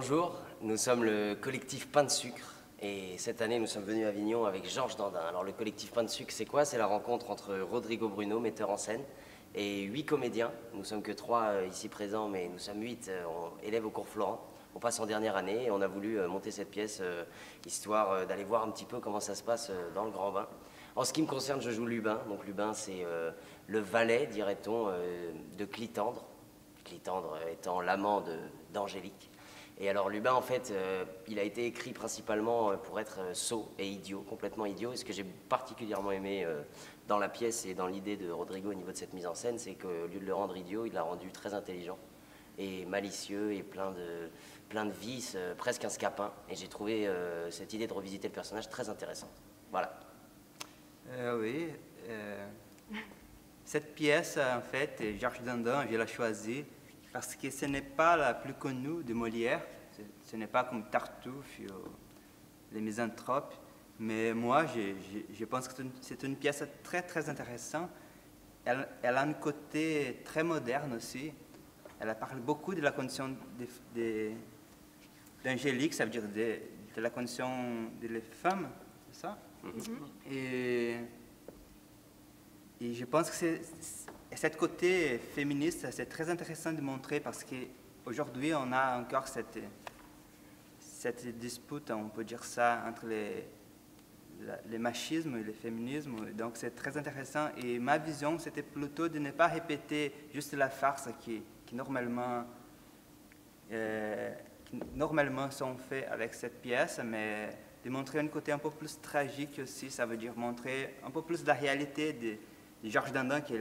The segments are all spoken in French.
Bonjour, nous sommes le collectif Pain de Sucre et cette année nous sommes venus à Avignon avec Georges Dandin. Alors le collectif Pain de Sucre c'est quoi? C'est la rencontre entre Rodrigo Bruno, metteur en scène, et 8 comédiens. Nous sommes que 3 ici présents mais nous sommes 8 élèves au cours Florent. On passe en dernière année et on a voulu monter cette pièce histoire d'aller voir un petit peu comment ça se passe dans le Grand Bain. En ce qui me concerne, je joue Lubin. Donc Lubin c'est le valet, dirait-on, de Clitandre. Clitandre étant l'amant d'Angélique. Et alors Lubin, en fait, il a été écrit principalement pour être sot et idiot, complètement idiot. Et ce que j'ai particulièrement aimé dans la pièce et dans l'idée de Rodrigo au niveau de cette mise en scène, c'est qu'au lieu de le rendre idiot, il l'a rendu très intelligent et malicieux et plein de vices, presque un scapin. Et j'ai trouvé cette idée de revisiter le personnage très intéressante. Voilà. Oui, cette pièce, en fait, Georges Dandin, je l'ai choisie parce que ce n'est pas la plus connue de Molière. Ce n'est pas comme Tartuffe ou Les Misanthropes. Mais moi, je pense que c'est une pièce très, très intéressante. Elle a un côté très moderne aussi. Elle parle beaucoup de la condition d'Angélique, ça veut dire de la condition des femmes, c'est ça? Et je pense que cet côté féministe, c'est très intéressant de montrer parce qu'aujourd'hui, on a encore cette dispute, on peut dire ça, entre les machismes et le féminisme. Donc, c'est très intéressant. Et ma vision, c'était plutôt de ne pas répéter juste la farce qui normalement sont faits avec cette pièce, mais de montrer un côté un peu plus tragique aussi. Ça veut dire montrer un peu plus de la réalité de Georges Dandin qui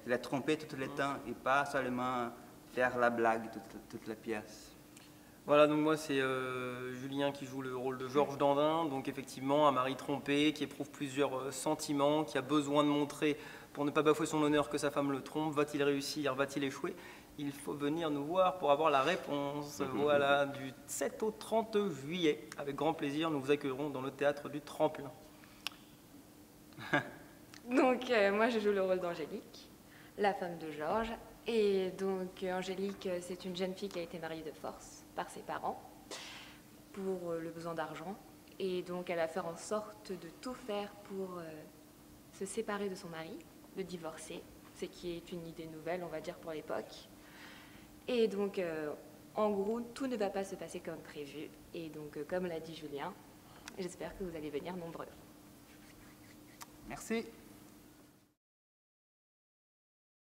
l'a trompé tout le temps et pas seulement faire la blague toute la pièce. Voilà, donc moi c'est Julien qui joue le rôle de Georges Dandin, donc effectivement un mari trompé qui éprouve plusieurs sentiments, qui a besoin de montrer pour ne pas bafouer son honneur que sa femme le trompe. Va-t-il réussir? Va-t-il échouer? Il faut venir nous voir pour avoir la réponse. Voilà, du 7 au 30 juillet. Avec grand plaisir, nous vous accueillerons dans le théâtre du Tremplin. Donc, moi, je joue le rôle d'Angélique, la femme de Georges. Et donc, Angélique, c'est une jeune fille qui a été mariée de force par ses parents pour le besoin d'argent. Et donc, elle va faire en sorte de tout faire pour se séparer de son mari, de divorcer, ce qui est une idée nouvelle, on va dire, pour l'époque. Et donc, en gros, tout ne va pas se passer comme prévu. Et donc, comme l'a dit Julien, j'espère que vous allez venir nombreux. Merci.